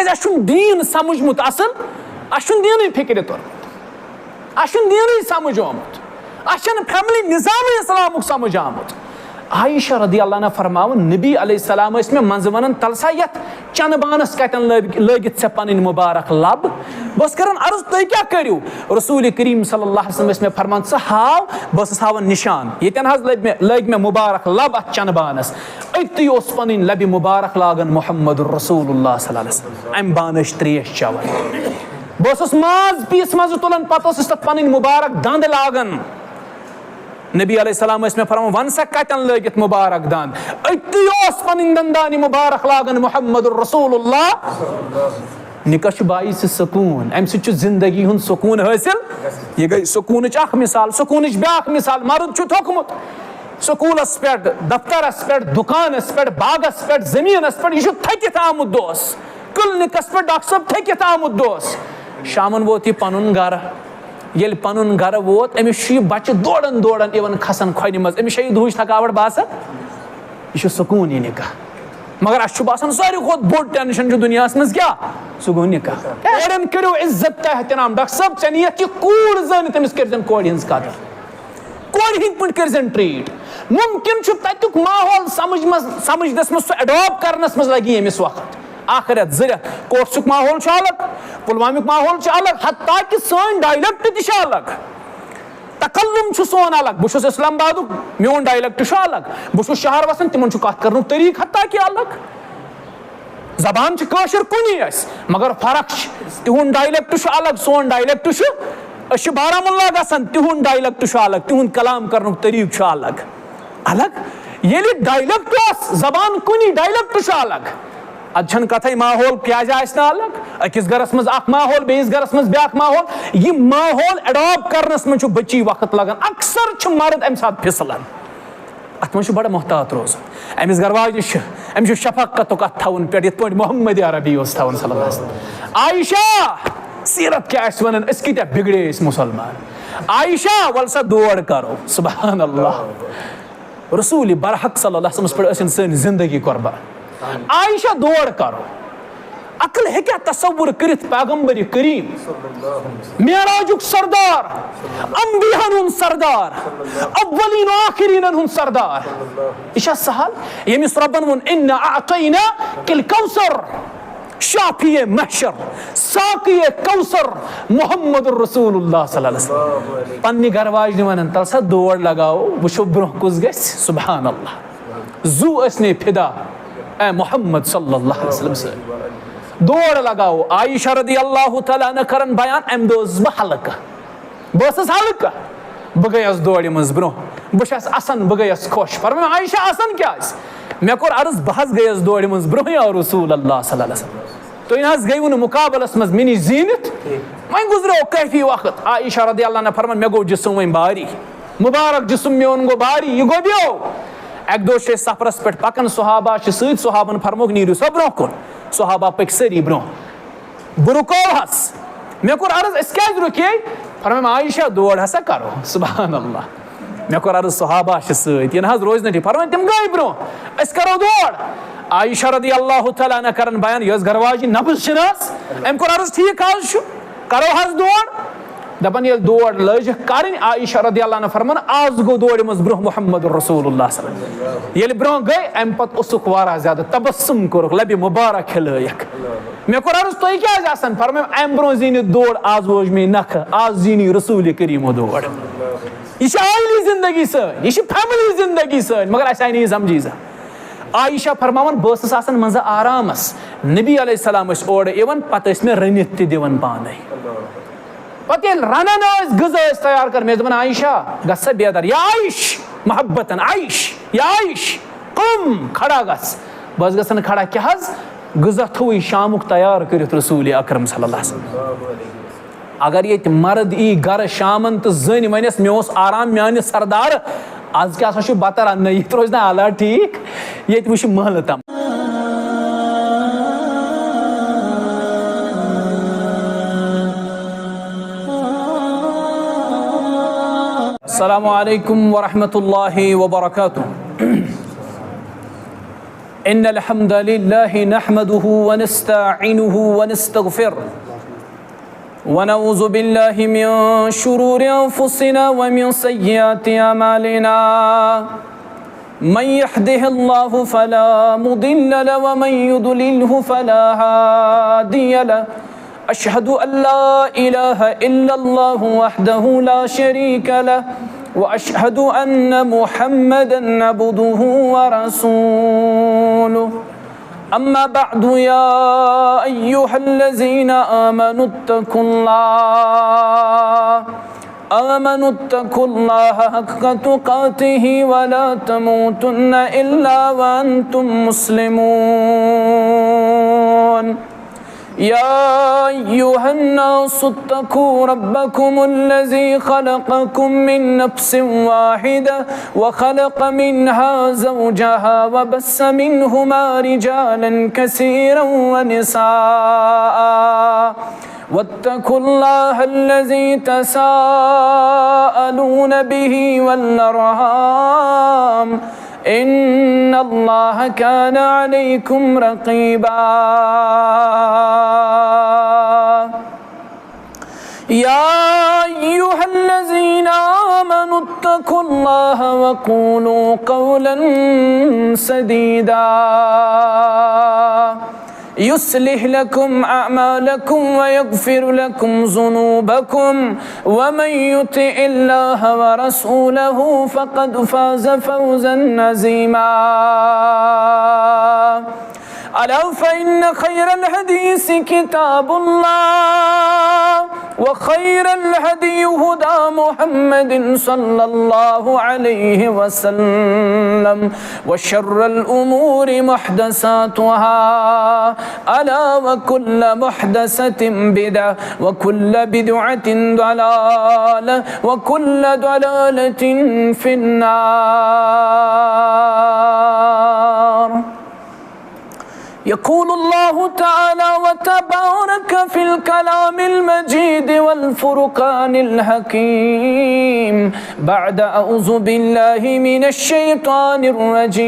तिकेज अशुन दीन समझमुत असल अशुन दीन फिक्र तोरमुत अशुन दीन समझ आमुत अशन फैमिली निजाम इस्लाम समझ आमुत आयशा रदी अल्लाह ने फरमावन नबी अलैहिस्सलाम में मंज वन तलसा यत चन बानस कतन लगित से पन मुबारक लब बस कर अर्ज तुम क्या करू रसूल करीम सल्लल्लाहु अलैहि वसल्लम में फरमान सह हाव बस हावन निशान यन लग मे मुबारक लब अत चन बानस अति पन लबि मुबारक लागन मुहम्मद रसूलुल्लाह सल्लल्लाहु अलैहि वसल्लम अम बानस त्रेश चवन बस माज पीस मज तुलन पत पन मुबारक दंद लागन नबी अलैहिस्सलाम में फरमान वन सा कतन लगित मुबारक दान अति पन दंदानी मुबारक लागन मुहम्मद रसूलुल्लाह निकह बाइस सुकून अम जिंदगी हुन सुकून हासिल यह गई सुकून मिसाल सुकून ब्या मिसाल मर्द थोकमुत स्कूलस पे दफ्तरस पे दुकानस पे बागस पे जमीनस पे यह थकित आमुत दोस क्लिनिकस पे डॉक्टर साहब थकित आमुत दोस शामन वोत यह पनुन गर ये पनुन गर वोत अमिस बच्चे दौड़न दौड़न इवन खसन खोन मज अमिस दुहच थकावट बासान यह सुकून यह निकाह मगर अस बासान सारे खुद बोड़ टेंशन दुनिया मज क्या सह गो निकाह अड़न करो इज्जत एहतराम डॉक्टर साहब ऐ नियत यह कूड़ जान तमिस कर कोड़ हज कदर कोड़ हिंद पे कर ट्रीट मुमकिन तुक माहौल समझदस मज सह एडॉप्ट करनस मज लगी अमिस वक्त अख रेत ज रेत कोर्सुक माहौल अलग पुलवामिक माहौल अलग हत्ता कि सन डायलेक्ट तह अलग तकल्लुम सोन अलग बहुत इस्लामाबाद मोन डायलेक्ट अलग बहुत शहर वसान तिमन कत कर तरीक हत्ता कि अलग जबान काशिर कुनी मगर फर्क तिहुंद डायलेक्ट अलग सोन डायलेक्ट बारामुल्ला गसान तिहुंद डायलेक्ट अलग तिहुंद कलाम कर तरीक अलग अलग ये डायलेक्ट जबान कुनी डायलेक्ट अलग अदन कथ माहौल क्या अलग अकिस गरस मज माहौल बेस गरस मज ब्या माहौल यह माहौल एडॉप्ट करनस मज बच्ची वक्त लगन अक्सर मर्द अम साथ फिसलान अत मज बड़ा मोहतात रोज अमिस गरवाज अमिस शफकत थवन पे ये मोहम्मद अरबी थवन सल्लल्लाहु अलैहि वसल्लम आयशा सीरत क्या वन कत बिगड़े मुसलमान आयशा वल सा दौड़ करो सुबहान अल्लाह रसूल बरहक सल्लल्लाहु अलैहि वसल्लम पे सन जिंदगी कुर्बान आयशा दौड़ करो अकल है क्या तस्वुर करित पैगंबर करीम मेराजुक सरदार अंबियान हुन सरदार अव्वलीन आखिरीन हुन सरदार इशा सहल यमिस रब्बन वन इन्ना अअतैना किल कौसर शाफिए महशर साकिए कौसर मुहम्मद रसूलुल्लाह सल्लल्लाहु अलैहि वसल्लम पन्नी गरवाज वन तल सा दौड़ लगाओ वुशो ब्रोह कुस गस सुभान अल्लाह जू असने फिदा ए मोहम्मद सल्लल्लाहु अलैहि वसल्लम से दौड़ लगाओ आयशा रदी अल्लाह तआला अन्हा करन बयान अम दोस बह हल्का बस हल्का बह गयस दौड़ मज ब्रो बस असन बह गयस खुश फरमा आयशा असन क्या मे कोर अर्ज बह गयस दौड़ मज ब्रो या रसूल अल्लाह सल्लल्लाहु अलैहि वसल्लम तो इन गई वन मुकाबलस मज मिनी जीनत वह गुजरो काफी वक्त आयशा रदी अल्लाह अन्हा फरमान मे गो जिस्म वन बारी मुबारक जिस्म मेन गो बारी यह गो ब्यो एक दो सफरस पे पकान सहाबा सहाबन फरमोक नीरू सा ब्रो कुन सहाबा पक सारी ब्रो बह रुकोहस मे कोर अर्ज क्या रुके फरम आयशा दौड़ हसा करो सुबहान अल्लाह मे कोर अर्ज सहाबा सह रोज नी फरम तम गई ब्रो करो दौड़ आयशा रदी अल्लाह तआला अन्हा करन बयान यह गरवाजी नब्ज अम कोर अर्ज ठीक आज करो हस दौड़ दपन ये दौड़ लज कर आयशा रदी अल्लाह अन्हा फरमान आज गो दौड़ मज ब्रोह मुहम्मद रसूलुल्लाह सल्लल्लाहु अलैहि वसल्लम ये ब्रोह गई अम पत उसुक वारा ज्यादा तबस्सुम कोरक लबि मुबारक खिलयक मे कोर अर्ज तुम क्या आसान फरमाया अम ब्रोह जीनी दौड़ आज वोज मे नख आज जीनी रसूल करीम दौड़ यह आइली जिंदगी सन यह फैमिली जिंदगी सन मगर अस आई नहीं समझी आयशा फरमान बस आसान मज आरामस नबी अलैहिस्सलाम ओर इवन पत मे रनित त दिवन पाने पत रनान गजा तैयार कर मे दपान आयशा गस बेदर या आयश मोहब्बतन आयश या आयश कम खड़ा गस बस गसन खड़ा क्या गजा थो शामुक तैयार कर रसूल अकरम सल्लल्लाहु अलैहि वसल्लम अगर ये मर्द ई गर शामन तो जन वनस मे आराम मान सरदार आज क्या बतर अन्न ये रोज ना आला ठीक ये वुच महल तम अस्सलामु अलैकुम व रहमतुल्लाहि व बरकातुहू إن الحمد لله نحمده ونستعينه ونستغفره ونعوذ بالله من شرور أنفسنا ومن سيئات أعمالنا من يهده الله فلا مضل له ومن يضلله فلا هادي له أشهد أن لا إله إلا الله وحده لا شريك له وأشهد أن محمدا عبده ورسوله أما بعد يا أيها الذين آمنوا اتقوا الله حق تقاته ولا تموتن إلا وأنتم مسلمون يا أيها الناس اتقوا ربكم الذي خلقكم من نفس واحدة وخلق منها زوجها وبث منهما رجالا كثيرا ونساء واتقوا الله الذي تساءلون به والأرحام إن الله كان عليكم رقيبا يا أيها الذين آمنوا اتقوا الله وقولوا قولا سديدا يصلح لكم أعمالكم ويغفر لكم ذنوبكم ومن يطع الله ورسوله فقد فاز فوزا عظيما ألا فإن خير الحديث كتاب الله وخير الهدي هدى محمد صلى الله عليه وسلم وشر الأمور محدثاتها ألا وكل محدثة بدعة وكل بدعة ضلالة وكل ضلالة في النار. يقول الله تعالى وتبارك في الكلام المجيد والفرقان الحكيم بعد أعوذ بالله من الشيطان الرجيم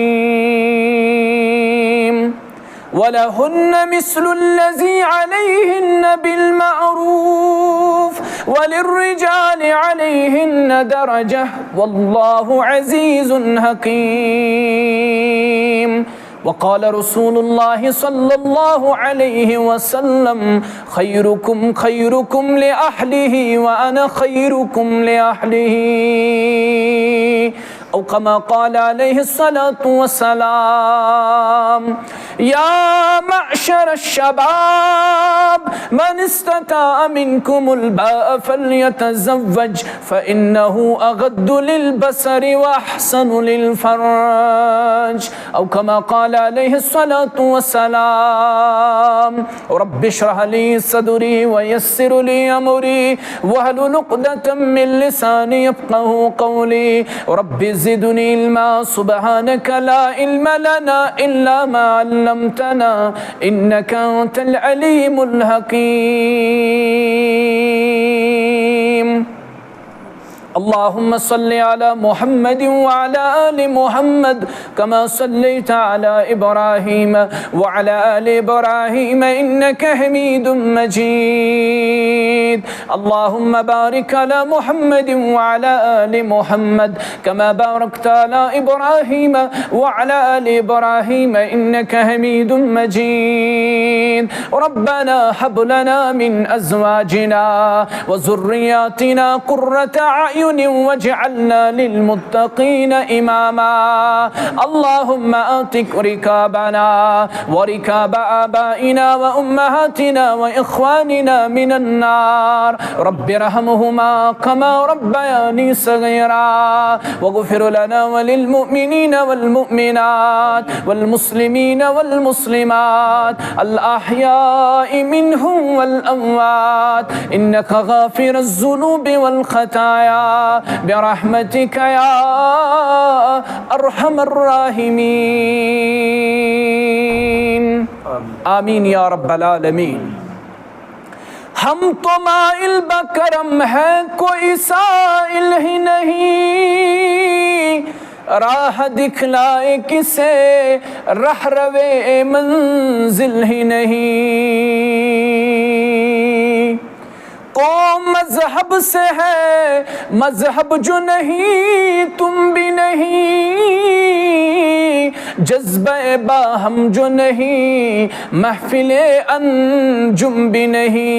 ولهن مثل الذي عليهن بالمعروف وللرجال عليهن درجة والله عزيز حكيم. وقال رسول الله صلى الله عليه وسلم خيركم خيركم لأهله وأنا خيركم لأهله أو كما قال عليه الصلاة والسلام. يا معشر الشباب من استطاع منكم الباء فليتزوج فإنه أغض للبصر وأحسن للفرج أو كما قال عليه الصلاة والسلام. رب اشرح لي صدري ويسر لي أمري واحلل عقدة من لساني يفقهوا قولي. رب زدني علما سبحانك لا علم لنا إلا ما علمتنا إنك أنت العليم الحكيم. اللهم صل على محمد وعلى آل محمد كما صليت على إبراهيم وعلى آل إبراهيم إنك حميد مجيد. اللهم بارك على محمد وعلى آل محمد كما باركت على إبراهيم وعلى آل إبراهيم إنك حميد مجيد. ربنا هب لنا من أزواجنا وذرياتنا قرة أعين واجعلنا للمتقين إماما. اللهم آتك ركابنا وركاب آبائنا وأمهاتنا وإخواننا من النار. رب ارحمهما كما ربياني صغيرا واغفر لنا وللمؤمنين والمؤمنات والمسلمين والمسلمات الأحياء منهم والأموات إنك غافر الذنوب والخطايا برحمتك يا أرحم الراحمين. آمين या रब्बल आलमीन। हम तो माइल बकरम है कोई साइल ही नहीं, राह दिखलाए किसे राह रवे मंजिल ही नहीं। कौम मजहब से है मजहब जो नहीं तुम भी नहीं, जज्बे बाहम जो नहीं महफिले अंजुम भी नहीं।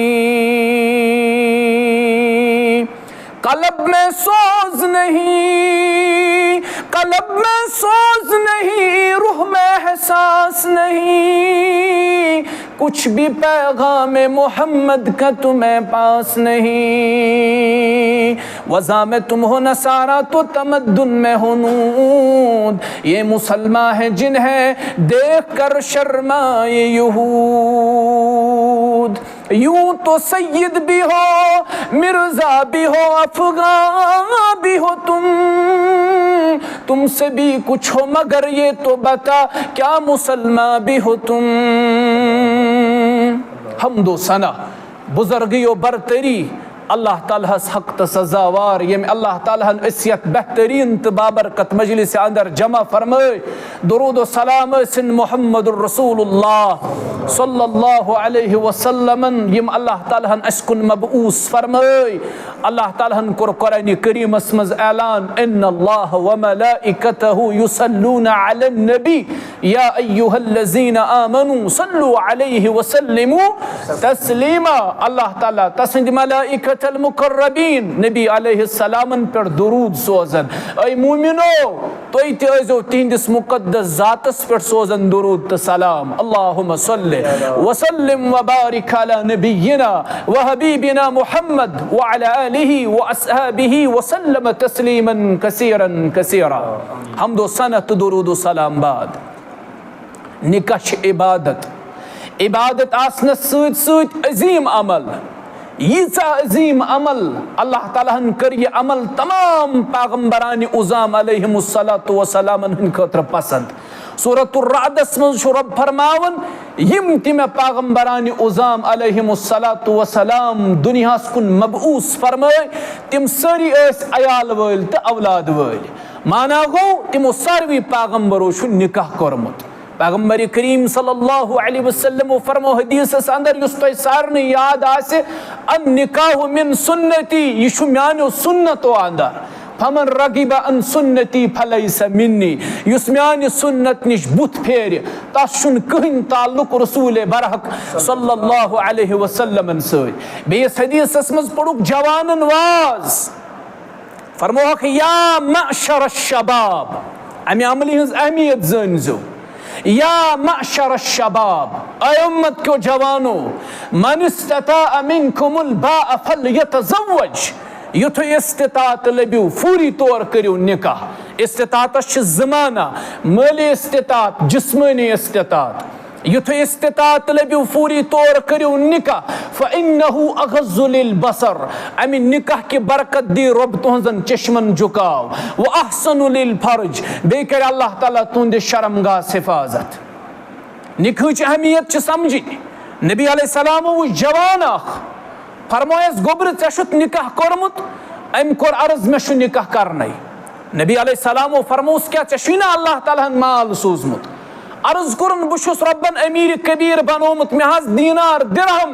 कलब में सोज नहीं, कलब में सोज नहीं, रूह में एहसास नहीं, कुछ भी पैगाम मोहम्मद का तुम्हें पास नहीं। वज़ा में तुम हो नसारा तो तमद्दुन में हो नूद, ये मुसलमान है जिन्हें देख कर शर्माए यहूद। यूं तो सैयद भी हो मिर्जा भी हो अफगान भी हो तुमसे भी कुछ हो मगर ये तो बता क्या मुसलमान भी हो तुम। हमदो सना बुजुर्गियो बरतरी अल्लाह ताला हक तो सजावार ये अल्लाह ताला इस्यत बेहतरीन तो बाबरकत मजलिस अंदर जमा फरमाए। दुरूद व सलाम सिन मुहम्मद रसूलुल्लाह सल्लल्लाहु अलैहि वसल्लम यम अल्लाह ताला अस्कुन मबऊस फरमाए। अल्लाह ताला कुर कुरान करीम मज ऐलान इन्नल्लाह व मलाइकतहु युसल्लूना अलन नबी या अय्युहल्लज़ीना आमनू सल्लु अलैहि वसल्लिमू तस्लीमा। अल्लाह ताला तस्लीम मलाइकत मुकर्रबीन नबी अलैहिस्सलाम पर दुरूद सोजन। ऐ मोमिनो तुई तजो तिहंदिस मुकद्दस जातस पर सोजन दुरूद तो सलाम। अल्लाहुम्मा सल्लि व सल्लिम व बारिक अला नबियिना व हबीबिना मुहम्मद व अला आलिहि व अस्हाबिहि व सल्लम तस्लीमन कसीरन कसीरा। हमदो सनत दुरूद सलाम बाद निकाह इबादत, इबादत आसन सत अजीम अमल, यीसा अजीम अमल अल्लाह ताला कर ये अमल तमाम पैगंबरान उज़ाम अलैहिमुस्सलातु वस्सलाम खतर पसंद। सूरतुर रादस में रब फरमावन यम तिम पैगंबरान उज़ाम अलैहिमुस्सलातु वस्सलाम दुनियास कुन मबऊस फरमाए तिम सारी अयाल वल तो औलाद वल। माना गो तिमो सारवी पैगंबरो निकाह कोरमुत। पैगंबर करीम सल्लल्लाहु अलैहि वसल्लम फरमो हदीस अंदर युस तो सारने याद आसे अन निकाह मिन सुन्नती यशु म्यानो सुन्नतो अंदर फमन रगिबा अन सुन्नती फलैस मिन्नी युस म्यानि सुन्नत निश बुत फेर तशुन कहिन ताल्लुक रसूल बरहक सल्लल्लाहु अलैहि वसल्लम सद। बेस हदीस मज पड़ुक जवानन वाज फरमो या मअशर शबाब अमे अमली हज अहमियत जानजो। या मअशर शबाब ऐ उम्मत को जवानो मन इस्तता मिनकुमुल बाअ फलयतज़व्वज युथ इस्तितात लबियो फूरी तौर करियो निकाह। इस्तितात ज़माना माली इस्तितात जिस्मानी इस्तितात युथ इस्तितात लबियो फूरी तौर करियो निकाह फ़इन्नहु अग़ज़्ज़ु लिलबसर अमि निकाह की बरकत दी रब तुहजन चश्मन झुकाव व अहसनु लिलफर्ज बे कर अल्लाह ताला तुंदे शर्मगाह हिफाजत। निकाह अहमियत समझी नबी अलैहिस्सलाम वो जवान फरमायस गोबर चुत निकाह कोरमुत अम कोर अर्ज मे निकाह करने। नबी अलैहिस्सलाम फरमोस क्या चशीना अल्लाह ताला माल सूजमुत अर्ज कुरन बुशुस रब्बन अमीर कबीर बनोमुत मे हज दीनार दिरहम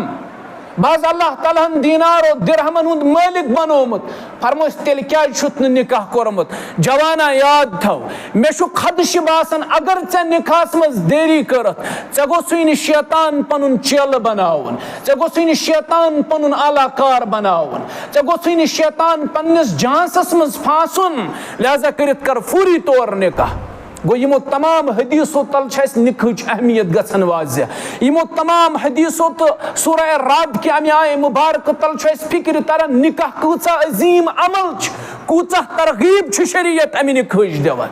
बाज अल्लाह ताला दीनार और दिरहमन हुंद मालिक बनोमुत। फरमोस तेल क्या छुत निकाह कोरमुत। जवाना याद थव मे छु खदश बासन अगर चे निकाहस मज देरी करत चे गोसुन शैतान पनुन चेल बनावन, चे गोसुन शैतान पनुन आलाकार बनावन, चे गोसुन शैतान पन्निस झांसस मज फांसुन। लिहाजा करित कर फूरी तौर निकाह। गो यमो तमाम हदीसों तल निकाह अहमियत गसन वाज़िह। यमो तमाम हदीसों तो सूरह राद के अमे आए मुबारक तल फिक्र तरन निकाह कूचा अजीम अमल कूचा तरगीब शरीयत अमे निकाह दिवान।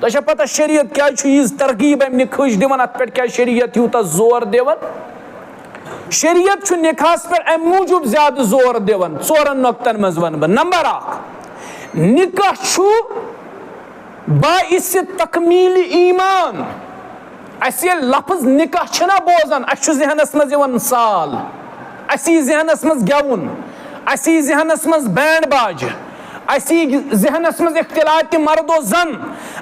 तो पता शरीयत क्या यीज तरगीब अमे निकाह दिवान अत पे क्या शरीयत यूता जोर दिवान। शरीयत निकाहस पे अमे मूजूब ज्यादा जोर दिवान चोरन नुक्तन मज वन बह। नंबर 1 निकाह बाइस तकमील ईमान। असे लफ्ज निकाह छना बोजान अस जहनस मज यवन साल, असी जहनस मज गेवुन, असी जहनस मज बैंड बाज, असी जहनस मज इख्तिलात मर्दो जन,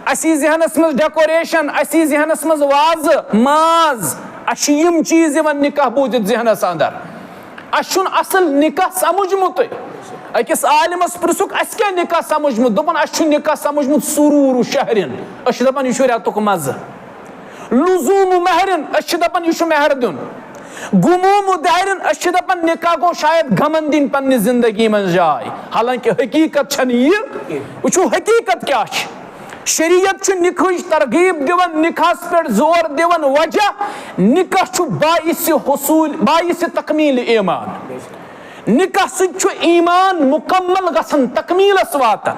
असी जहनस मज डेकोरेशन, असी जहनस मज वाज माज, अम चीज निकाह बूजित जहनस अंदर, अन असल निकाह समझमुत। अकिस आलिमस पृसुक क्या निकाह समझमुत, दोपन निकाह समझमुत सुरूर शहरिन, दपान यह रेतुक मज, लुजूम महरिन दपान यह महर दिन, गुमूम दायरन दपान निकाह गो शायद गमन दिन पन्नी जिंदगी में जाए। हालांकि हकीकत वो हकीकत क्या शरीयत निकाह तरगीब दिवन, निकाहस पे जोर दिवन, वजह निकाह बाइस हुसूल बाइस तकमील ईमान, निकाह सु ईमान मुकम्मल गसन तकमीलस वातन।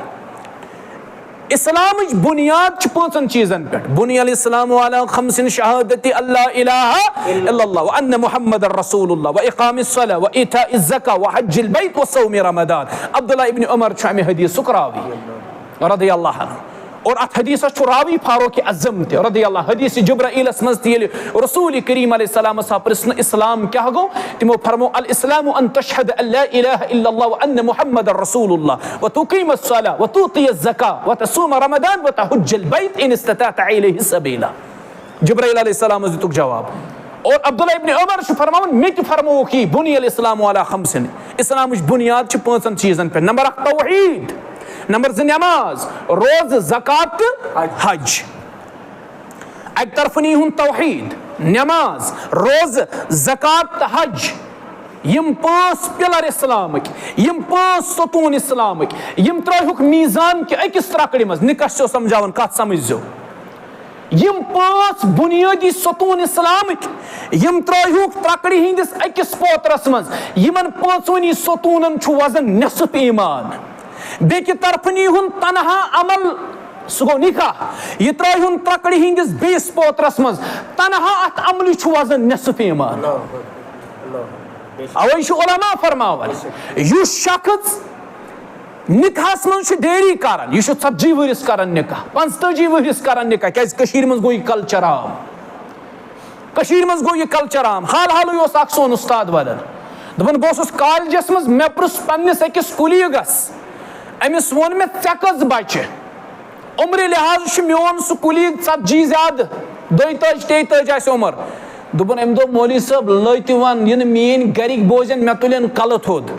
इस्लाम बुनियाद पांचन चीजन पे, बुनियल इस्लाम अला खमसिन शहादती अल्ला इलाहा इल्लल्लाह व अन्ना मुहम्मदर रसूलुल्लाह व इकामिस सला व इताइज ज़का व हज्जिल बैत व सौम रमदान। अब्दुल्लाह इब्न उमर छमे हदीस सुकरावी रदियल्लाहु अन्हु, और अत हदीस रावी फारूक आज़म ते रदियल्लाहु, हदीस जिब्राइल मज रसूल करीम अलैहिस्सलाम सा प्रश्न इस्लाम क्या गो, तिमो फरमो अल इस्लाम अन तशहद अल्ला इलाहा इल्लल्लाह व अन्न मुहम्मदर रसूलुल्लाह व तुकीमस सला व तुतियज ज़का व तसूम रमदान व तहज्जुल बैत इन इस्तताअत इलैहि सबीला। जिब्राइल अलैहिस्सलाम दितुक जवाब। और अब्दुल्लाह इब्न उमर फरमावन मित फरमो कि बुनियल इस्लाम अला खमसिन, इस्लाम बुनियाद पांचन चीजन पे। नंबर 1 तौहीद, नंबर 2 नमाज, रोज, ज़कात, हज। एक तरफ नहीं हूं तौहीद, नमाज, रोज, ज़कात, हज, यम 5 पिलर इस्लाम, यम 5 सतून इस्लाम, यम त्रहुक मीजान के अकिस त्रकड़ मज निकाह समझावन कत समझो, यम 5 बुनियादी सतून इस्लाम यम त्रहुक त्रकड़ हिंदिस अकिस पोतरस मज, यमन 5 सतूनन वजन निसफ ईमान। बेकि तरफनी हुन तनहा अमल सह गो निकाह, यह त्रहुन त्रकड़ हिंदिस बेस पोतरस मज, तनहा अत अमल वजन निसफ ईमान। अवै उलमा फरमावन युस शख्स निकाहस मज देरी करान, यह 40 वरिस करान निकाह, 45 वरिस करान निकाह, क्या कशीर मज गो यह कल्चर आम, कशीर मज गो यह कल्चर आम। हाल हाल अख सोन उस्ताद वनान, दपन बस कॉलेजस मज, मे पृछ पन्निस अकिस कुलीगस, अमिस वोन मे ऐ कस बच्चे, उम्र लिहाज मोन सह कुलीग 40 ज्यादा 32-33 उम्र, दोपन अम दो मौलवी साहब लत वन यह मेन गरिक बोजन मे तुलन कल थोद।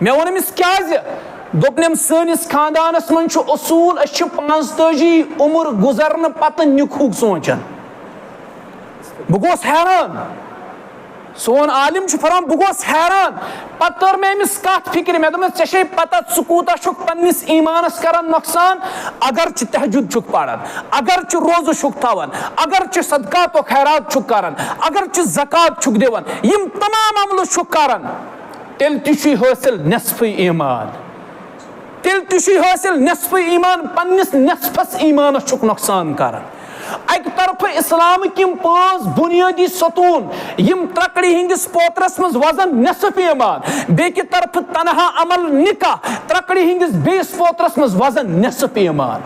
मे वोन अमिस क्या दोपन सनिस खानदानस मज असूल 35 उम्र गुजरन पत निकुक सोचान। बह गोस हैरान, सोन आलिम फरमान बह गोस हैरान, पत कर मे अमिस कत फिक्र, मे दोपस ऐ पता च कूता पन्निस ईमानस करन नुकसान, अगर तहजुद छुक पढ़ान, अगर रोज़ छुक थवान, अगर सदकात व खैरात छुक करान, अगर ज़कात छुक दिवान, यम तमाम अमल छुक करान, तेल ती हासिल निस्फ ईमान, तेल ती हासिल निस्फ ईमान, पन्निस निस्फस ईमानस छुक नुकसान करान। एक तरफ इस्लाम किम 5 बुनियादी सतून यम त्रकड़ी हिंदिस पोतरस मज वजन निसफ ईमान, बेकि तरफ तनहा अमल निकाह त्रकड़ी हिंदिस बेस पोतरस मज वजन निसफ ईमान।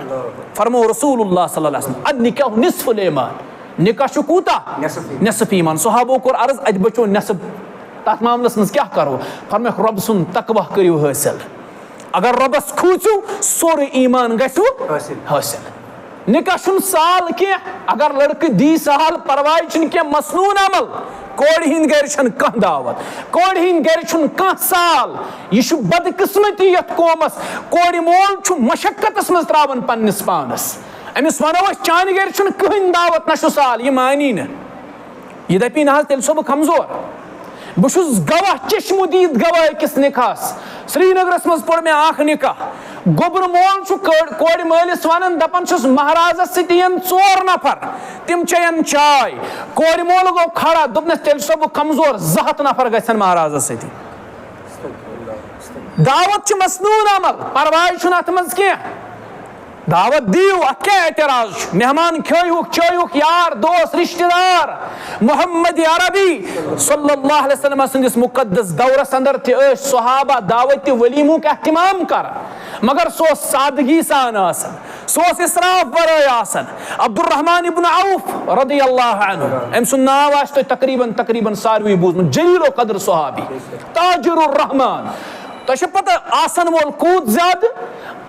फरमो रसूलुल्लाह सल्लल्लाहु अलैहि वसल्लम अद निकाह निसफुल ईमान, निकाह छु कूता निसफ ईमान। सहाबो कोर अर्ज अद बचो निसफ, तथ मामलस मज क्या करो, फरमे रब सुन तकवा करियो हासिल, अगर रबस खूचू सोरे ईमान गसु हासिल। निकाह साल क्या, अगर लड़के दी साल परवाह क्या मसनून अमल, कोड़ हिंद गर कह दावत, कोड़ हिंद गर कह साल, यह बदकिस्मती यथ कौमस, कोड़ मोल मशक्कतस मज त्रावन पन्निस पानस, अमिस वनो चान गर कहीं दावत न साल, यह मानी न, यह दपी ना तेल सो बह कमजोर। बह गवाह चश्मुदीद गवाह किस निकाहस, श्रीनगरस मज पड़ मे आख निकाह, गोबर मोल कोड़ मालिस वन दपान महाराजस सतियन 4 नफर, तिम चयन चाय, कोड़ मोल गो खड़ा, दोपनस तेल सो बह कमजोर, 7 नफर गसन महाराजस सति। दावत मसनून अमल, परवाह अत मज क्या, दावत दियो अत क्या एतराज, मेहमान खोयुक चोयुक यार दोस्त रिश्तेदार, मोहम्मद अरबी सल्लल्लाहु अलैहि वसल्लम संदिस मुकद्दस दौरस अंदर थे सहाबा दावत वलीमुक एहतिमाम कर, मगर सो सादगी सान आसन, सो इसराफ बराए आसन। अब्दुर्रहमान इब्न औफ रदियल्लाहु अन्हु, अम सुन नाव आस तकरीबन सारवी बूजमुत, जलीलो कदर सहाबी, ताजिरुर रहमान, तो पता आसन वोल कूद ज्यादा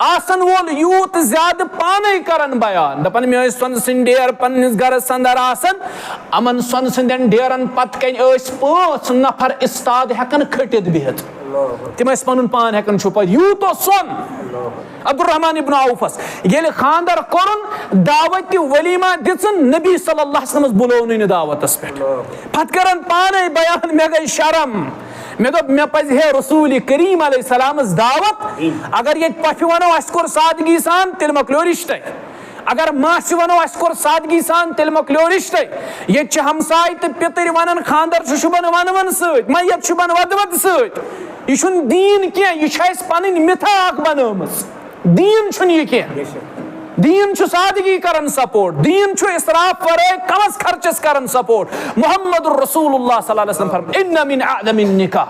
आसन वोल यूत ज्यादा पाने करन बयान दपन मे सोन सिंह डेर पन्निस गरस अंदर आसन अमन सोन सिंधन डेरन पत कन 5 नफर उस्ताद हेकन खटित बिहत तिम पन पान हेकन छुपत यूत सोन अब्दुर्रहमान इब्न औफस ये खानदार कोरुन दावत वलीमा दिसन नबी सल्लल्लाहु अलैहि वसल्लम बुलोन दावतस पे पत करन पाने बयान मे गई शर्म मे दोप मे पज है रसूल करीम अलैहिस्सलाम दावत अगर ये पफ वनो अस कोर सादगी सान तेल मकलो रिश्ते अगर मास वनो अस कोर सादगी सान तेल मकलो रिश्ते ये हमसाय तो पितर वनन खानदार शुबन वन सत मैयत शुबन वद सत यह दीन क्या पन मिथाक बनमस दीन ये क्या दीन सादगी करन सपोर्ट दीन इसराफ वरे कमस खर्चस करन सपोर्ट मोहम्मद रसूलुल्लाह सल्लल्लाहु अलैहि वसल्लम फरमाया इन्ना मिन आदमिन निकाह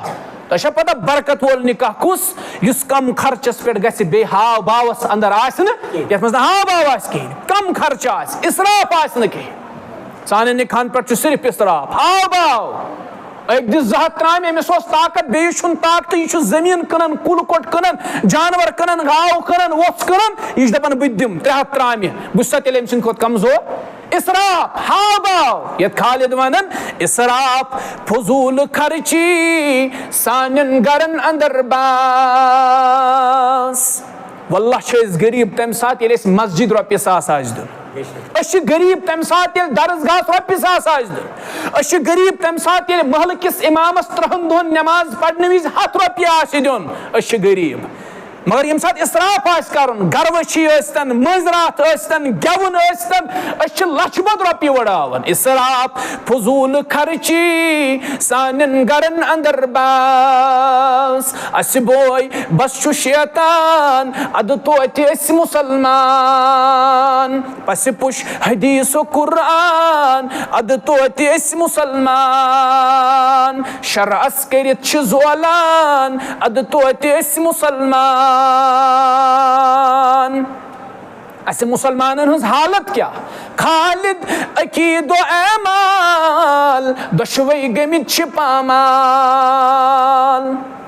तो पता बरकत वोल निकाह कुस युस कम खर्चस पे गसि बे हाव बावस अंदर आसन यथ मज हाव बाव आस कहीं कम खर्च आस इसराफ आस न कहीं साने निकाहन पे सिर्फ इसराफ हाव बाव एक दिस जहत त्राम अमिस ताकत बेस ताकत यह जमीन कनन कुल कोट कनन जानवर कनन गाव कनन वोस कनन यह दपान बह दिम 300 त्राम बह तेल अम सद कमजोर इसराफ हाव बाव ये खालिद वनन इसराफ फजूल खर्ची सानन गरन अंदर बास वल्लाह गरीब तम सात मस्जिद रुपये 100 दिन गरीब तम सात दरसगाह रुपये 100 दिन गरीब तम सात महल किस इमामस 3 दोहन नमाज पढ़ने विज 100 रुपये दिन गरीब मगर यम साथ इसराफ करन गरवशी मजरात गेवन लछबद रुपये वड़ावन इसराफ फजूल खर्ची सानन गरन अंदर बास अस बोय बस शैतान अद तो मुसलमान पस पुश हदीस कुरान अद तो मुसलमान शरअस करित जोलान अद तो मुसलमान ऐसे मुसलमानन हज हालत क्या खालिद अकीदो ऐमाल दशवई गमित पामाल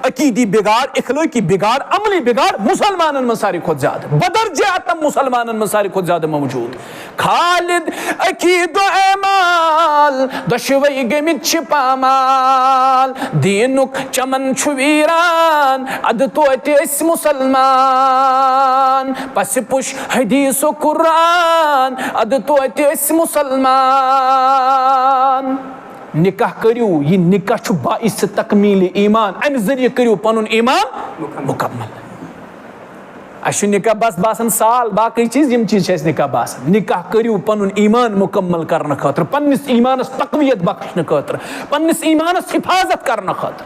अकीदी बिगाड़ इखलाकी बिगाड़ अमली बिगाड़ मुसलमानन में सारी खुद ज्यादा बदरजे आतम मुसलमानन में सारी खुद ज्यादा मौजूद खालिद अकीदो ऐमाल दशवई गमित पामाल दीनुक चमन छुवीरान अद तो मुसलमान पस पुश हदीस कुरान अद तो मुसलमान निकाह करियो ये निकाह बाइस तकमील ईमान अम जरिए करियो पनुन ईमान मुकम्मल अश निकाह बस बासन साल बाकी चीज यम चीज निकाह बासन निकाह करियो पनुन ईमान मुकम्मल करने खतर पन्निस ईमानस तकवियत बख्शने खतर पन्निस ईमानस हिफाजत करने खतर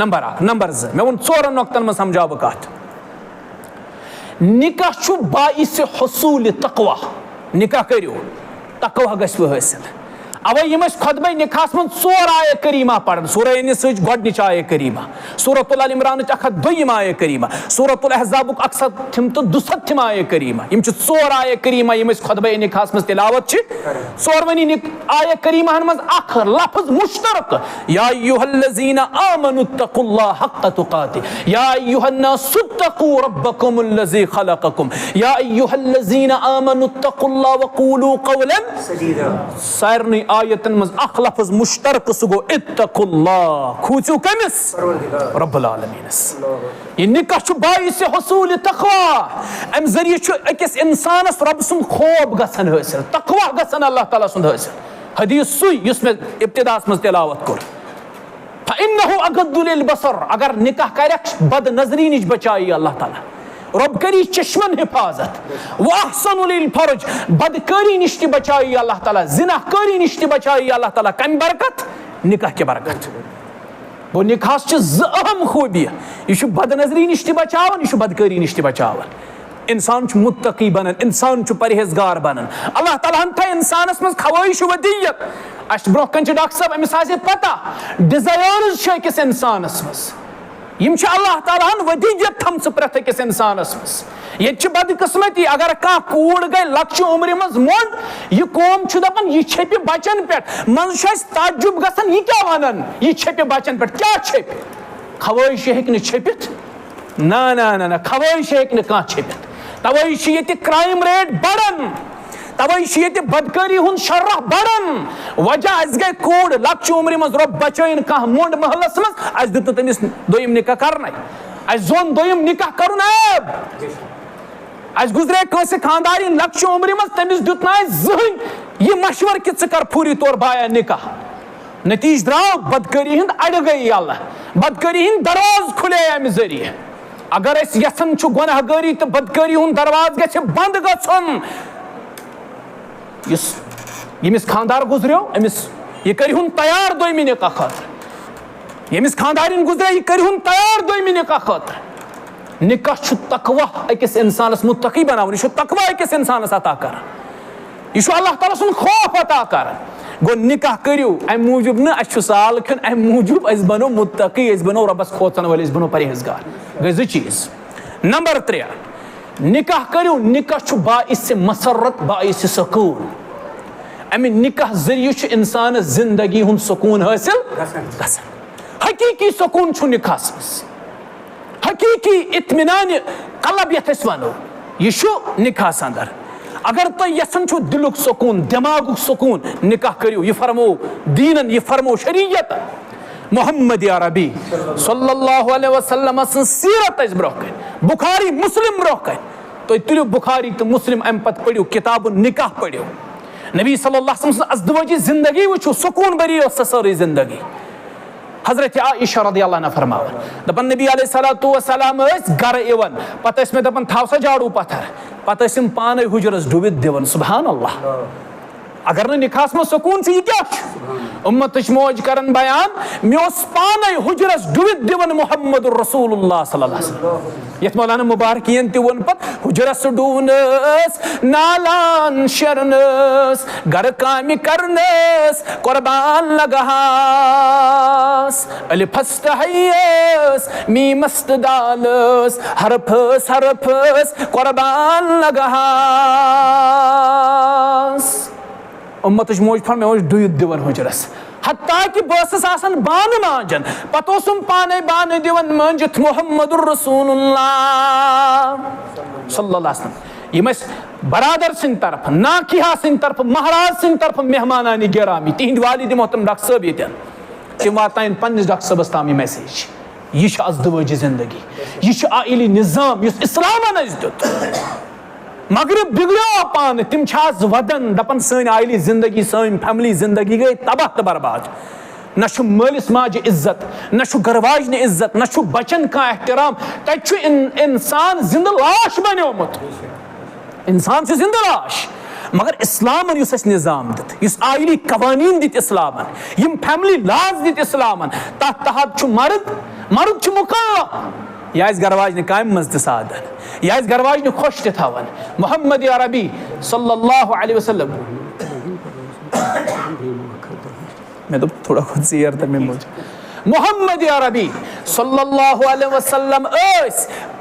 नंबर 1 नंबर 2 मैं उन 4 नुक्तन में समझाव कत निकाह बाइस हुसूल तकवा निकाह करियो तकवा गस्व हासिल अवे यम खुतबा निकाह मन 4 आय करीमा पढ़न सूरह निस गोडनिच आय करीमा सूरतुल अल इमरान 102 आय करीमा सूरतुल अहज़ाब 172 आय करीमा यम 4 आय करीमा यम खुतबा निकाह मन तिलावत 4वनी आय करीमा मन अख लफ्ज मुश्तरक या अय्युहल्लज़ीना आमनुत्तकुल्लाह हक़्क़ तुक़ातिह या अय्युहन्नासुत्तक़ू रब्बकुमुल्लज़ी खलक़कुम या अय्युहल्लज़ीना आमनुत्तकुल्लाह वक़ूलू क़ौलन सदीदा सारनी आयतन मज अख लफ्ज मुश्तरक सुगो इत्तकुल्लाह खूचू कमिस रब्बुल आलमीनस ये निकाह बाइस हुसूल तक़वा अम जरिए अकिस इंसानस रब सुन खौफ गसन हासिल तक़वा गसन अल्लाह ताला सुन हासिल हदीस सुई युस में इब्तिदास मज तिलावत कर फइन्नहु अगद्दु लिलबसर अगर निकाह करक बद नजरी निज बचाई अल्लाह ताला रब करी चश्मन हिफाजत वअहसनु लिल फर्ज बदकारी निश्ति बचाई अल्लाह ताला जिनाकारी निश्ति बचाई अल्लाह ताला कम बरकत निकाह के बरकत वो निकाह अहम खूबी यह बदनजरी निश्ति बचावन यह बदकारी निश्ति बचावन इंसान मुत्तकी बनन इंसान परहेजगार बनन अल्लाह ताला था इंसानस मज खवाहिश वदियत अश ब्रोह कन डॉक्टर साहब अमिस आसे पता डिजायर्स अकिस इंसानस मज यम अल्लाह ताला वदीयत थम प्रथ अकिस इंसानस मज ये बदकिस्मती अगर कह कूड़ गई लक्ष उम्र मज मोड यह कौम दपान यह छपि बचन पे मन ताजुब गसान यह क्या वन यह छपि बचन पे क्या छप खवाहिश हेक छपित ना ना ना ना खवाहिश हेक्के नहु कांह छेपित तवै छ येते क्राइम रेट बढ़न तवै छ येते बदकारी हुंद शर्रह बढ़न वजह अस गए कोड लक्ष उम्र मज रब बचैन कांह मोंड महलस मज अस दित तमिस दोयम निकाह करने अस जोन दोयम निकाह करुन ऐब अस गुजरे कंसे खानदारी लक्ष उम्र मज तमिस दित ना जहन ये मशवर कि च कर पूरी तौर बाया निकाह नतीज द्राव बदकारी हिंद अड़ गई अल्लाह बदकारी हिंद दरवाज खुले अमि जरिए अगर अस यसन छु गुनाहगारी तो बदकारी हुंद दरवाज गछ बंद गछन यमिस खानदार गुजरियो अमिस ये करिहुन तैयार दोयमि निकाह खातिर यमिस खानदारिन गुजरे ये करिहुन तैयार दोयमि निकाह खातिर निकाह छु तकवा अकिस इंसानस मुत्तकी बनावन ये छु तकवा अकिस इंसानस अता कर ये छु अल्लाह ताला सुन खौफ अता कर गो निकाह करियो अम मूजूब न अछु साल खन अम मूजूब अस बनो मुत्तकी अस बनो रबस खोचन वाले अस बनो परहेजगार गई ज चीज नंबर 3 निकाह करियो निकाह छु बाइस मसरत बाइस सुकून अमि निकाह जरिए छु इंसान जिंदगी हुन सुकून हासिल गसन हकीकी सुकून छु निकाह हकीकी इत्मीनान कलब यथस वनो ये छु निकाह अंदर अगर तो यसन छु दिलुक सुकून दिमागुक सुकून निकाह करियो ये फरमो दीनन ये फरमो शरीयत मोहम्मद अरबी सल्लल्लाहु अलैहि वसल्लम सीरत अस ब्रोह बुखारी मुस्लिम ब्रोह तो तुलियो बुखारी तो मुस्लिम अम पत पढ़ियो किताब निकाह पढ़ियो नबी सल्लल्लाहु अलैहि वसल्लम अज़दवजी जिंदगी वो सुकून भरी सारी जिंदगी हजरत आयशा रदियल्लाहु अन्हा फरमावन दपन नबी अलैहिस्सलातु वस्सलाम घर इवन पत मे दपन थाव सा झाड़ू पत्थर पत पान हुजरस डुबित दिवन सुभान अल्लाह अगर न निकाह में सुकून से क्या उम्मत मौज करन बयान मे पान हुजरस डुबित दिवन मोहम्मद रसूलुल्लाह सल्लल्लाहु अलैहि वसल्लम यत मौलाना मुबारकियन ते वन पत हुजरस डुबनस नालान शरनस घर काम करनस कुर्बान लगहास अलिफस तहयस मीमस्त दालस हरफस कुर्बान लगहास उम्मत मौज फर मे डुत दिवन हुजरस हत्ता कि बस आसन बान मांजन पतोसुम पाने बान दिवन मांजित मोहम्मदुर रसूलुल्लाह सल्लल्लाहु अलैहि वसल्लम यमस बरादर सिंह तरफ नाकिहा सिंह तरफ महाराज सिंह तरफ मेहमानानी गिरामी तिहिंद वालिद मोहतरम डॉक्टर साहब यतन तिम वातायन पन्निस डॉक्टर साहबस ताम यह मैसेज यह अज़दवजी जिंदगी यह आइली निजाम युस इस्लामन अस दित मगरब बिगड़ो पान तिम वदन दपन सन आइली जिंदगी सन फैमिली जिंदगी गई तबाह तो बर्बाद न मालिस माज इज्जत न गरवाज ने इज्जत न बचन का एहतराम तु इंसान जिंद लाश बनोमुत इंसान से जिंद लाश मगर इस्लामन युस निजाम दित युस आइली कवानीन दित इस्लामन यम फैमिली लाज दित इस्लामन तथ तहत मर्द मर्द मुकल्लफ यह गरवाज ने कायम मज सादन यह गरवाज ने खुश तवन मोहम्मद अरबी सल्लल्लाहु अलैहि वसल्लम मैं तो थोड़ा खुद से यार था मोहम्मद अरबी सल्लल्लाहु अलैहि वसल्लम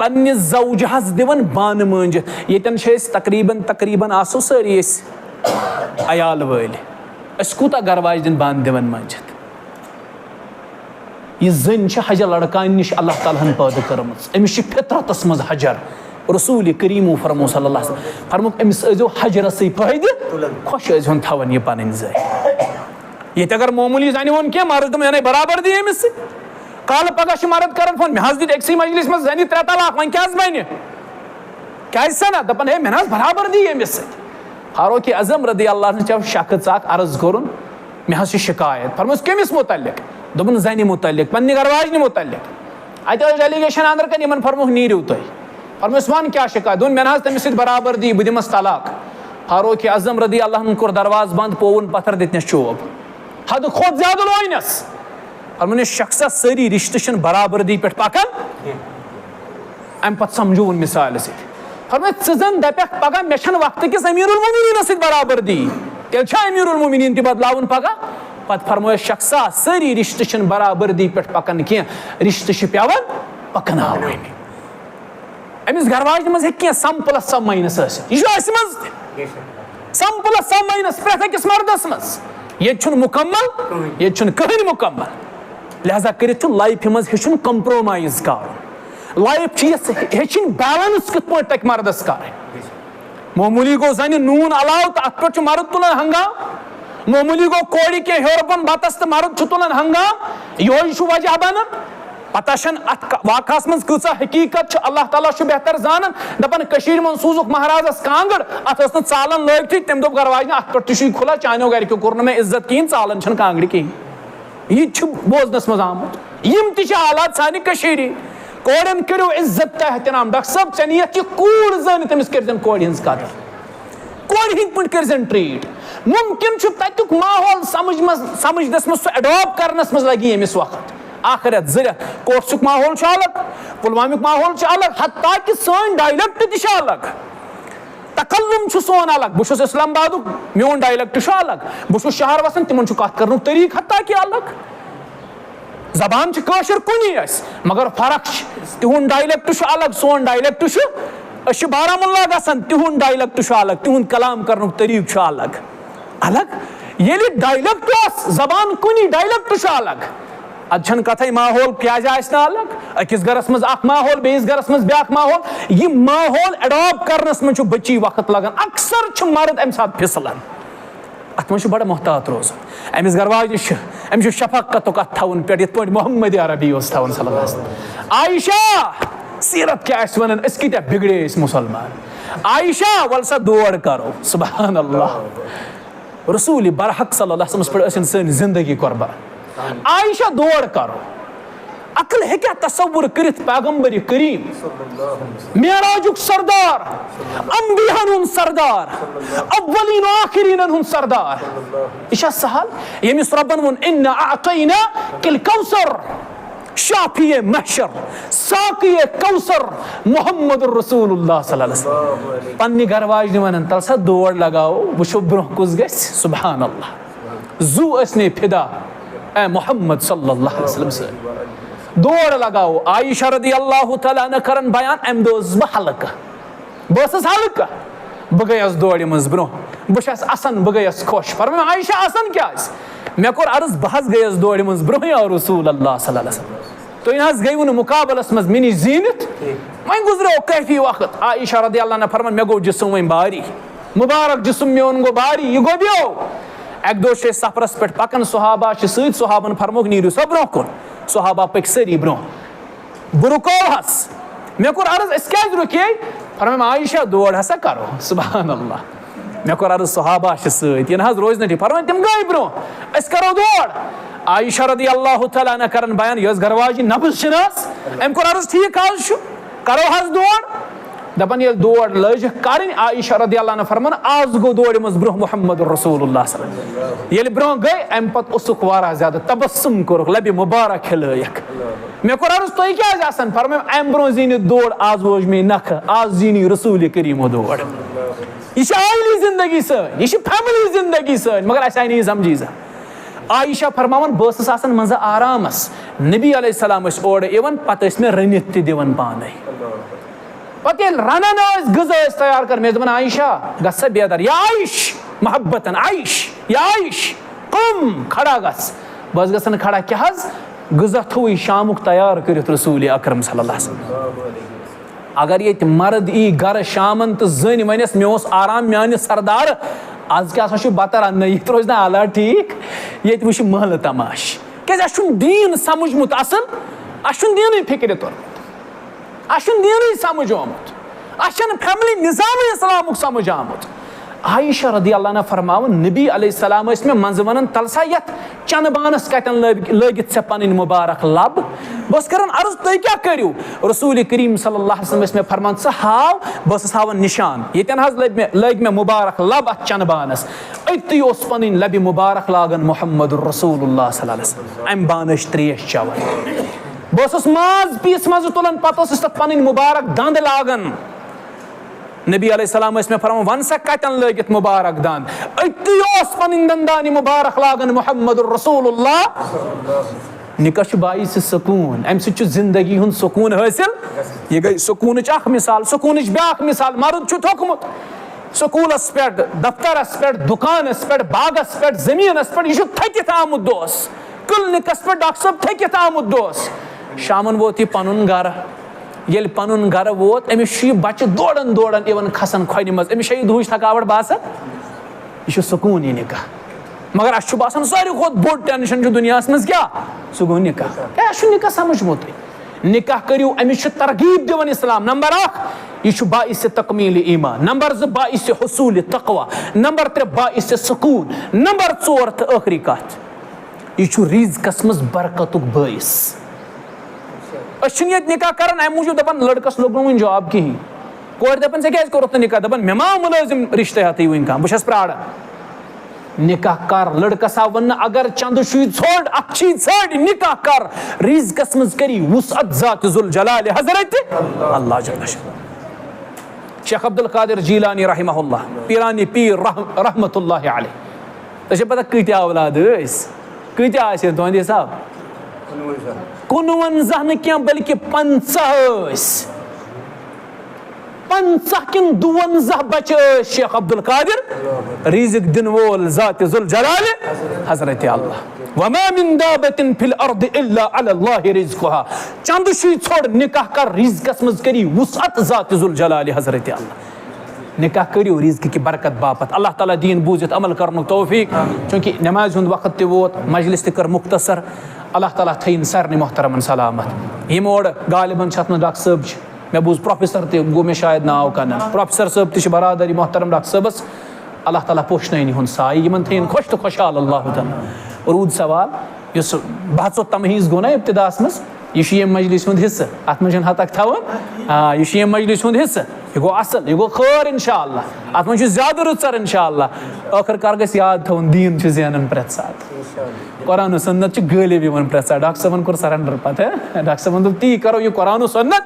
पन्निस ज़ौजहस दिवन बान मांजित यतन तकरीबन आसो सारी अयाल वल कूता गरवाज दिन बान दिवन मांजित यह जन हजर लड़कान नश अल्लाह ताला पैदा कर्म अमिस फितरतस मज हजर रसूल करीमो फरमो सल्लल्लाहु अलैहि वसल्लम फरमो अमिस अजो हजरस फायदे खुश अजन थवन यह पन जाय ये अगर मामूली जान वो क्या मर्द में बराबर दी अमिस कल पगह मर्द कर फोन मे दित अक्सी मजलिस मज जान 3 तलाक वन क्या बन क्या सना दपन है मे बराबर दी अमिस फारूक आजम रदी अल्लाह शख्स अर्ज कोर मे शिकायत फरमोस कमिस मुतल्लिक दोपन जन मुतल्लिक पन्ने गरवाज मुतल्लिक अत डेलीगेशन अंदर कन इन फरमो नीरिव तुम फरमोस वन क्या शिकायत दोन मे तमिस बराबर दी बह दिमस तलाक फारूक आजम रदी अल्लाह कोर दरवाज बंद पोवन पत्थर दितनस चोब हद खोद ज्यादा लोनस फरमोन शख्स सारी रिश्ते बराबरदी पे पकान अम पे समझोन मिसाल फरमो जन दपक पगह मे वक्त किस अमीरुल मोमिनीन सत बराबरदी तेल अमीरुल मोमिनीन बदलावन पगह पत फरमो शख्सा सारी रिश्ते बराबरदी पे पकान कह रिश्ते पेवन पकन अमिस गरवाज मज हे सम प्लस सम माइनस यह सम प्लस सम माइनस प्रेथ अकिस मर्दस मज ये मुकम्मल ये कहन मुकम्मल लिहाजा कर लाइफ मज हेचुन कंप्रोमाइज कर लाइफ हेचिन बैलेंस कित पे तक मर्दस कर मामूली गो जन नून अलाव तो अत पे मर्द तुलान हंगाम मामूली गो कोड़ी के हेरपन बतस तो मर्द तुलान हंगाम यो वजह बन पता वाकस मज कचा हकीकत अल्लाह ताला बेहतर जान दपान मन सूजुक महाराजस कांगड़ अत चालन लग तम दोप गरवाज अत पे खुला चानो गरिको कोर मे इज्जत कहीं चालन कांगड़ कहीं यह बोजनस मज आमुत यम हालात सानि कोड़न करो इज्जत एहतराम डॉक्टर साहब ऐ नीयत कूड़ जन तमिस कर कोड़ हज कदर कोड़ हिंद पे कर ट्रीट मुमकिन तुक माहौल समझनस मज एडॉप्ट करनस मज लगी यमिस वक्त आख रेत जरियत कोर्सुक माहौल अलग पुलवामिक माहौल अलग हत्ता कि सन डायलेक्ट तह अलग तकल्लुम सोन अलग बहुत इस्लामाबाद मोन डायलेक्ट अलग बहुत शहर वसान तिमन कत कर तरीक हत्ता कि अलग जबान काशर कुनी मगर फर्क तिहुंद डायलेक्ट अलग सोन डायलेक्ट बारामुल्ला गसान तिहुंद डायलेक्ट अलग तिहुंद कलाम कर तरीक अलग अलग ये डायलेक्ट जबान कुनी डायलेक्ट अलग अदन कथ माहौल क्या अलग अकिस गरस मज माहौल बेस गरस मज ब्या माहौल यह माहौल एडॉप्ट करनस मज बच्ची वक्त लगान अक्सर मर्द अम साथ फिसलान अत मज बड़ा मोहतात रोज अमिस गरवाज शफकत अत थवन पे ये मोहम्मद अरबी थवन आयशा सीरत क्या वन कत बिगड़े मुसलमान आयशा वल सा दौड़ करो सुबहान अल्लाह रसूल बरहक सल्लल्लाहु अलैहि वसल्लम पे सन जिंदगी कुर्बान आयशा दौड़ करो अकल है क्या तस्वुर करित पैगंबर करीम मेराजुक सरदार अंबियान हुन सरदार अव्वलीन आखिरीन हुन सरदार इशा सहल यमिस रब्बन वन इन्ना अअतैना किल कौसर शाफिए महशर साकिए कौसर मोहम्मद रसूलुल्लाह सल्लल्लाहु अलैहि वसल्लम पन्नी गरवाज वन तल सा दौड़ लगाओ वुशो ब्रोह कुस गस सुभान अल्लाह जू असने फिदा ए मोहम्मद सल्लल्लाहु अलैहि वसल्लम से दौड़ लगाओ आयशा रदी अल्लाह तआला अन्हा करन बयान अम दोस बह हल्का बस हल्का बह गयस दौड़ मज ब्रो बस असन बह गयस खुश फरमा आयशा असन क्या मे कोर अर्ज बह गयस दौड़ मज ब्रो या रसूल अल्लाह सल्लल्लाहु अलैहि वसल्लम तो इन गई वन मुकाबलस मज मिनी जीनत वन गुजरो कैफी वक्त आयशा रदी अल्लाह अन्हा फरमान मे गो जिस्म वन बारी मुबारक जिस्म मेन गो बारी यह गो ब्यो एक दो सफरस पे पकन सहाबा सहाबन फरमोक नीरू सा ब्रो कुन सहाबा पक सरी ब्रो बह रुकोहस मे कोर अर्ज क्या रुके फरम आयशा दौड़ हसा करो सुबहान अल्लाह मे कोर अर्ज सहाबा सत रोज नी फरम तम गई ब्रो करो दौड़ आयशा रदी अल्लाह तआला अन्हा करन बयान यह गरवाजी नफ्स अम कोर अर्ज ठीक आज करो हस दौड़ दपन ये दौड़ लज कर आयशा रदी अल्लाह अन्हा फरमान आज गो दौड़ मज ब्रोह मोहम्मद रसूलुल्लाह सल्लल्लाहु अलैहि वसल्लम ये ब्रोह गई अम पत उसुक वारा ज्यादा तबस्सुम कोरक लबि मुबारक खिलयक मे कोर अर्ज तो क्या आसान फरमाय अम ब्रोह जीन दौड़ आज वोज मे नख आज जीनी रसूल करीम दौड़ यह आइली जिंदगी सन यह फैमिली जिंदगी सन मगर अस आई समझी आयशा फरमान बस आसान मज आरामस नबी अलैहिस्सलाम ओर यवन पत मे रनित त दिवन पाने पे रनान गजा तैयार कर मे आयशा गसा बेदर या आयश मोहब्बतन आयश या आयश कम खड़ा गस बस गसन खड़ा क्या गजा थो शामुक तैयार कर रसूल अकरम सल्लल्लाहु अलैहि वसल्लम अगर ये मर्द ई गर शामन तो जन वनस मे आराम मान सरदार आज क्या बत रन ये रोज ना आला ठीक ये वुच महल तमाश क्या दीन समझमुत असल दीन फिक्र तोर दीन समझ आमुत फैमिली निजाम इस्लामुक समझ आमुत आयशा रदी अल्लाह अन्हा फरमावन नबी अलैहिस्सलाम मे मंज वन तलसा यत चनबानस कतन लगित से पन मुबारक लब बस करन अर्ज तुम क्या करू रसूल करीम सल्लल्लाहु अलैहि वसल्लम मे फरमान स हाव बस हावन निशान यतन लग मे मुबारक लब अत चनबानस अति पन लबि मुबारक लागन मोहम्मद रसूलुल्लाह सल्लल्लाहु अलैहि वसल्लम अम बानश त्रेश चवन बस माज पीस मज तुलन पत पन मुबारक दंद लागन नबी अलैहिस्सलाम में फरमान वन सा कतन लगित मुबारक दान अति पन दंदान मुबारक लागन मोहम्मद रसूलुल्लाह निकश बाइस सुकून अम जिंदगी हुन सुकून हासिल यह गई सुकून मिसाल सुकून ब्या मिसाल मर्द थोकमुत स्कूलस पे दफ्तरस पे दुकानस पे बागस पे जमीनस पे यह थकित आमुत दोस क्लिनिकस पे डॉक्टर साहब थकित आमुत दोस शामन वोत यह पन गर येल पनुन घर वोत अमिस बच्चे दौड़न दौड़न इवन खसन खोन मज अमिस दुहच थकावट बासान यह सुकून निकाह मगर अस बासान सारे खुद बोड़ टेंशन दुनिया मज क्या सह गो निकाह क्या निकाह समझमुत निकाह करियो अमिस तरगीब दिवन इस्लाम नंबर 1 यह बाइस तकमील ईमान नंबर 2 बाइस हुसूल तकवा नंबर 3 बाइस सुकून नंबर 4 तो आखिरी कत यह रिज़्क़स मज बरकतुक बाइस ये निकाह कर अम मूजूब दपान लड़कस लोग वन जॉब कहीं कोर दपान से क्या कोर निकाह दपान मे मा मुलाजिम रिश्ते हती वन कह बहुत प्राड़न निकाह कर लड़कस आव वन अगर चंद छोड़ षड़ निकाह कर रिज़्क़स मज करी वुसअत ज़ात जुल जलाल हज़रत अल्लाह जल्ल शेख अब्दुल कादिर जीलानी रहमहुल्लाह पीरानी पीर रहमतुल्लाह अलैह तो पता कत्या औलाद कत्या तुंद हिसाब 59 न क्या बल्कि 50 किन 52 बच्चे शेख अब्दुल कादिर रिज़्क़ दिन वोल ज़ात जुल जलाल हज़रत अल्लाह वमा मिन दाबतिन फिल अर्द इल्ला अलल्लाहि रिज़्क़ुहा चंद छोड़ निकाह कर रिज़्क़स मज करी वुसअत ज़ात जुल जलाल हज़रत अल्लाह निकाह करियो रिज़्क़ की बरकत बापत अल्लाह ताला दीन बूझित अमल करन तौफीक चूँकि नमाज हुंद वक्त ते वोत मजलिस ते कर मुख्तसर अल्लाह ताला थीन सारे मोहतरमन सलामत यम ओर गालिबन डॉक्टर साहब मे बूझ प्रोफेसर ते गो मे शायद नाव कन प्रोफेसर साहब ते बरादरी मोहतरम डॉक्टर साहबस अल्लाह ताला पोषन हुंद साय यमन थीन खुश तो खुशहाल अल्लाह ताला रूद सवाल इस बहसो तमहीज़ गो ना इब्तिदास मज यह मजलिस हुंद हिस्सा अत मज हतक थवन यह मजलिस हुंद हिस्सा यह गो असल यह गो खैर इंशाअल्लाह अत मज ज्यादा रुचर इंशाअल्लाह आखिरकार गस याद थवन दीन ज़ेनन प्रेत साथ कुरान सुन्नत गालिब यवन प्रेत साथ डॉक्टर साहबन कोर सरेंडर पता डॉक्टर साहबन दोप ती करो यह कुरान सुन्नत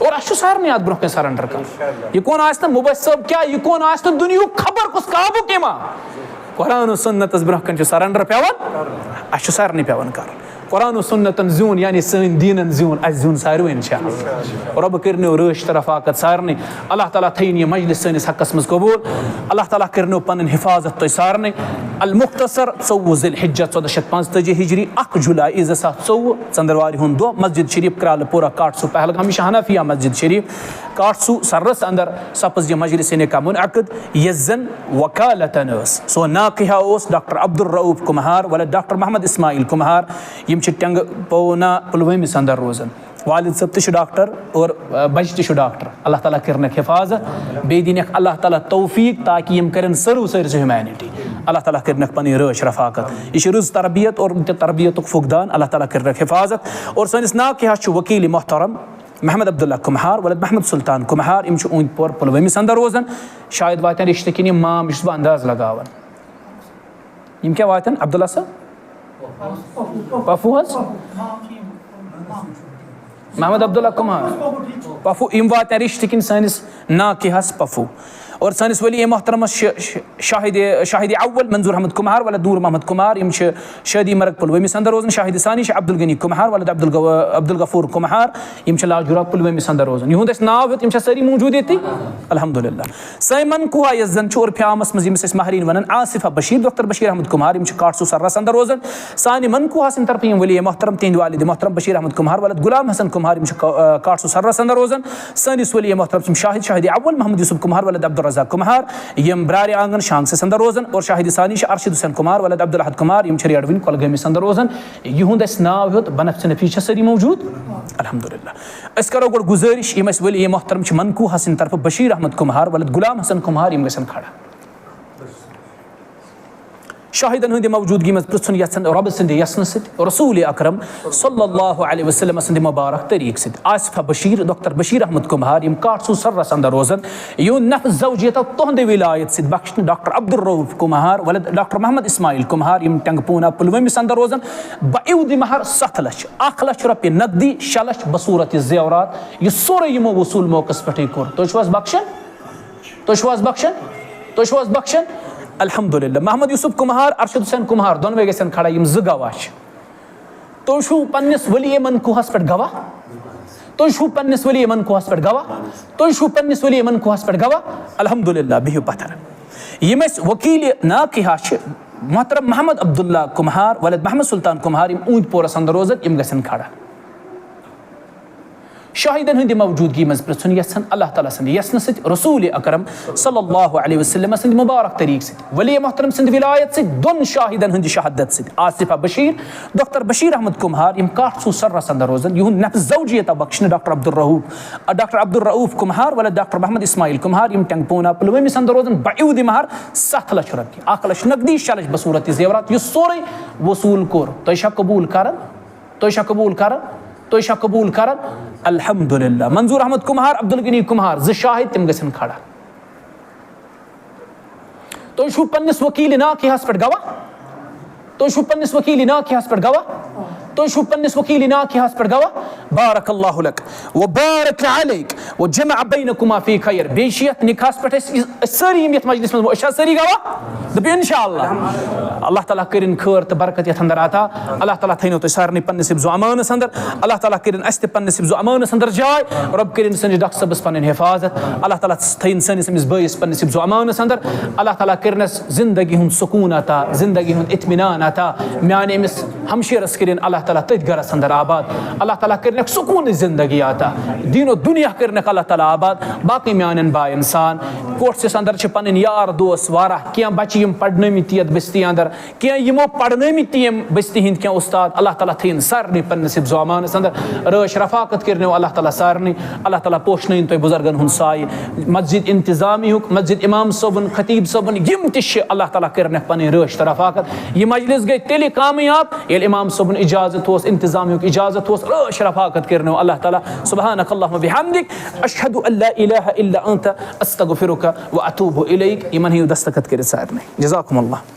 और अस सारे अत ब्रोह सरेंडर कर यह कौन आस मुबशर साहब क्या यह कौन आस दुनिया खबर कुस काबू केमा कुरान सुन्नतस ब्रोह सरेंडर पेवन अस सारे पेवन कर कुरान सुन्नतन ज़ून यानी सन दीनन ज़ून अस ज़ून सारो इंशाअल्लाह रब करनो रश तरफाकत सारने अल्लाह ताला थीन यह मजलिस सनिस हकस मज कबूल अल्लाह ताला करनो पन हिफाजत तो सारने अल मुख्तसर 14 ज़िलहिज्जा 1445 हिजरी 1 जुलाई 2024 चंद्रवार हुंद दो मस्जिद शरीफ क्रालपुरा काटसू पहलगाम हनफिया मस्जिद शरीफ काटसू सर्रस अंदर सपज यह मजलिस निकाह मुनअक़द यज़न वकालतन सो नाकिहा डॉक्टर अब्दुल रऊफ कुम्हार वलद डॉक्टर मोहम्मद इस्माइल कुम्हार टंग पौना पुलवामिस अंदर रोजान वालिद सब तो डॉक्टर और बच्चे तो डॉक्टर अल्लाह ताला करन हिफाजत बे दिन अल्लाह ताला तौफीक ताकि यम करन सर्व सर्व ह्यूमैनिटी अल्लाह ताला करन पन रश रफाकत यह रुज तरबियत और तरबियत फुकदान अल्लाह ताला करन हिफाजत और सनिस नाक वकील मोहतरम महमद अब्दुल्ला कुम्हार वलद महमद सुल्तान कुम्हार यम ऊंद पोर पुलवामिस अंदर रोजान शायद वातन रिश्ते किन माम बह अंदाज लगावन यम क्या वातन अब्दुल्ला साहब पफू महमद अब्दुल्ला कुम्हार पफू यम वातन रिश्ते किन सनिस नाकिहस पफू और सनिस वली मोहतरम शाहिद अव्वल मंजूर अहमद कुम्हार वलद दूर मोहम्मद कुम्हार यम शादी मरग पुलवामिस अंदर रोजान शाहिद सानी अब्दुल गनी कुम्हार वलद अब्दुल गफूर कुम्हार यम लाजुरा पुलवामिस अंदर रोजान यहुंद नाव यम सारी मौजूद ये अल्हम्दुलिल्लाह सैमन कुहा यजन और प्यामस मज यमिस महरीन वनान आसिफा बशीर डॉक्टर बशीर अहमद कुम्हार यम काटसू सर्रस अंदर रोजान सानी मन कुहा सिन तरफ यम वली मोहतरम तिंद वालिद मोहतरम बशीर अहमद कुम्हार वलद गुलाम हसन कुम्हार यम काटसू सर्रस अंदर रोजान सनिस वली मोहतरम शाहिद अव्वल मोहम्मद यूसुफ कुम्हार वलद अब्दुल रजा कुम्हार यम ब्रार आंगन शांग से संदर रोजन और शाहिद सानी अरशद हुसैन कुमार वलद अब्दुल अहद कुमार यम रेडविन कोलगमी संदर रोजन यहुंद नाव होत बनफ नफी सारी मौजूद अल्हम्दुलिल्लाह अस करो गोड़ गुजारिश यम वली मोहतरम मनकू हसन तरफ बशीर अहमद कुम्हार वलद गुलाम हसन कुम्हार यम गसन खड़ा शाहिदन हंद मौजूदगी मज पृथुन यन रब सद यसन रसूल अकरम सल्लल्लाहु अलैहि वसल्लम सद मुबारक तरीक सद आसिफा बशीर डॉक्टर बशीर अहमद कुम्हार यम काटसू सर्रस अंदर रोजन यू नफ जौजियत तुहद विलायत सद बख्शन डॉक्टर अब्दुल रऊफ कुम्हार वलद डॉक्टर मोहम्मद इस्माइल कुम्हार यम टंग पूना पुलवामिस अंदर रोजन बऊद महर 7 लाख 1 लाख रुपये नकदी 6 लाख बसूरत ज़ेवरात यह सोरे यमो वसूल मौकस पे कोर तो बख्शन अल्हम्दुलिल्लाह मोहम्मद यूसुफ कुम्हार अरशद हुसैन कुम्हार दोनवे गसन खड़ा यम ज गवाह तो पन्निस वली मनकूहस पे गवाह तो पन्निस वली मनकूहस पे गवाह तो पन्निस वली मनकूहस पे गवाह अल्हम्दुलिल्लाह बिहु पत्थर यम वकील नाकिहा मोहतरम मोहम्मद अब्दुल्ला कुम्हार वलद मोहम्मद सुल्तान कुम्हार यम ऊंद पोरस अंदर रोजन यम गसन खड़ा शाहिदन हंद मौजूदगी मज पृछन यन अल्लाह ताला सद यसन सत रसूल अकरम सल्लल्लाहु अलैहि वसल्लम सद मुबारक तरीक सत वली मोहतरम सद विलायत सत दोन शाहिदन हंद शहादत सत आसिफा बशीर डॉक्टर बशीर अहमद कुम्हार यम काठ सर्रस अंदर रोजन युन नफ्स जौजियत बख्शन डॉक्टर अब्दुल रऊफ कुम्हार वल डॉक्टर मोहम्मद इस्माइल कुम्हार यम टंगपोना पुलवामा अंदर रोजन बयूद महर 7 लाख रपी 1 लाख नकदी 6 लाख बसूरत जेवरात यह सोरे वसूल कोर तो कबूल कर कबूल कर अल्हम्दुलिल्लाह मंजूर अहमद कुम्हार अब्दुल गनी कुम्हार 2 शाहिद तम गसन खड़ा तो पन्निस वकील नाकिहस पे गवाह तो पन्निस वकील नाकिहस पे गवाह तो पन्निस वकील नाकिहस पे गवाह बारकल्लाहु लक व बारक अलैक व जमा बैनकुमा फी खैर बेशियत निकास पे सारी यत मजलिस में अच्छा सारी गवाह दब इंशाअल्लाह अल्लाह ताला करिन खैर तो बरकत यत अंदर आता अल्लाह ताला थैनो तो सारनी पन्निस जो अमानस अंदर अल्लाह ताला करिन अस्त पन्निस जो अमानस अंदर जाय रब करिन सनी डॉक्टर सबस पन हिफाजत अल्लाह ताला थैन सनी समिस बयस पन्निस जो अमानस अंदर अल्लाह ताला करिनस जिंदगी हुन सुकून आता जिंदगी हुन इत्मीनान आता म्याने मिस हमशेरस करिन अल्लाह ताला तथ गरस अंदर आबाद अल्लाह ताला करिन सुकून जिंदगी आता दीनो दुनिया करिन अल्लाह ताला आबाद बाकी म्यानन बा इंसान कोर्स अंदर छ पन यार दोस्त वारा क्या बच्चे यम पढ़नमित यत बस्ती अंदर क्या यमो पढ़नमित यम बस्ती हिंद क्या उस्ताद अल्लाह ताला थीन सारनी पन्नसिब ज़मानस अंदर रश रफाकत करने अल्लाह ताला सारनी अल्लाह ताला पोषन तो बुजुर्गन हुन साय मस्जिद इंतजामी हुक मस्जिद इमाम सबन खतीब सबन यम तिश अल्लाह ताला करने पन रश रफाकत यह मजलिस गई तेली कामयाब ये इमाम सबन इजाजत होस इंतजामी हुक इजाजत होस रश रफाकत करने अल्लाह ताला सुब्हानक अल्लाहुम्मा बिहम्दिक अशहदु अल्ला इलाहा इल्ला अंत अस्तगफिरुका व अतूबु इलैक इमन ही दस्तखत करे सारनी जज़ाकुमुल्लाह।